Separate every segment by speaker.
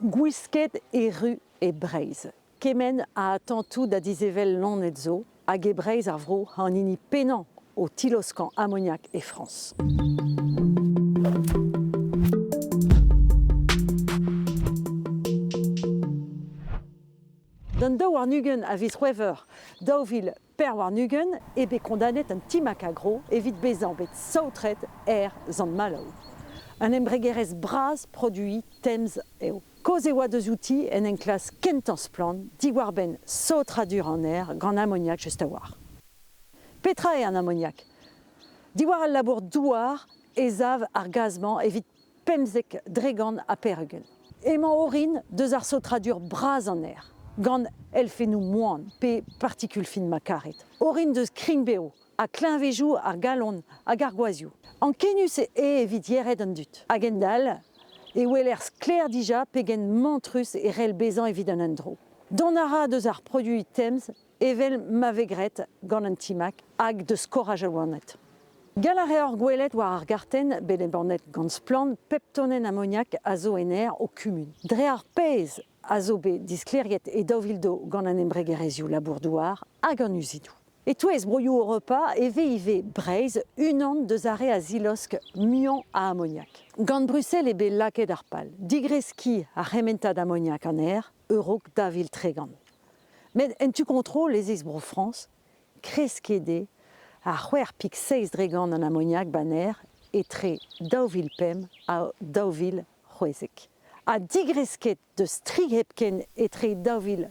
Speaker 1: Gwisket et rue et Breizh. Kemen a tantou da disevel l'annezzo, hag e Breizh ar vro an ini pennant au Tiloscan, Ammoniac et France. D'an daou war nugen a viz wever daouvil per war nugen ebe kondanet un timak agro evit bezan bet saotret zan malaou. Un embregerez braz produit Thames eo. Koz e oa deus outi en enklas kentans plan, diwar ben saotradur en gant Ammoniac just a war. Petra e an Ammoniac. Diwar al labour douar ezav ar gazman evit pemzek dregan a perugen. Emañ orin deus ar saotradur braz en gant elfenou moan pe partikul fin ma karet. Orin deus kring beo, a klinvejou ar galon hag ar goazioù. An kenus evit yeret an dut. Hag en dal, e weler skler dija pegen mantrus e rel bezan evit an endro. Don ara deus ar produit Thames evel ma vegret gant an timak hag deus koraj al wanet. Galare ar gwelet war ar garten bet e bannet gant splan peptonen Ammoniac a zo en o kumun. Dre ar pez a zo bet diskleriet e daouvildo gant an embregerezioù labour-douar hag an uzidou. Et touez broioù o repas ive Breizh unan deus are a zilosk muan a Ammoniac. Gant Bruxelles ebe laket ar pal. Digreski a rementa d'Ammoniac an eurok davil tregan. Met en tu kontrol les ex bro France, kreskede a c'hwer pik 6 dregan an Ammoniac ban etre daouvil pem a daouvil c'hwezek. A digresket de strigepken etre daouvil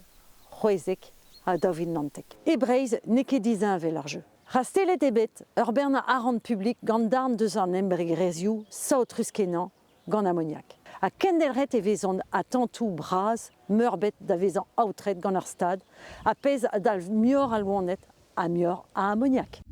Speaker 1: c'hwezek a daouvil nantek. E Breizh ne ket dizun vel ar jeu. Rastelet ebet ur bern a arrand publik gant darn deus an embregerezioù saotruskenan gant Ammoniac. A kendelret e vezan a tantou braz, meurbet da vezan aotret gant ar stad, a pez a dal muor al wanet a muor a Ammoniac.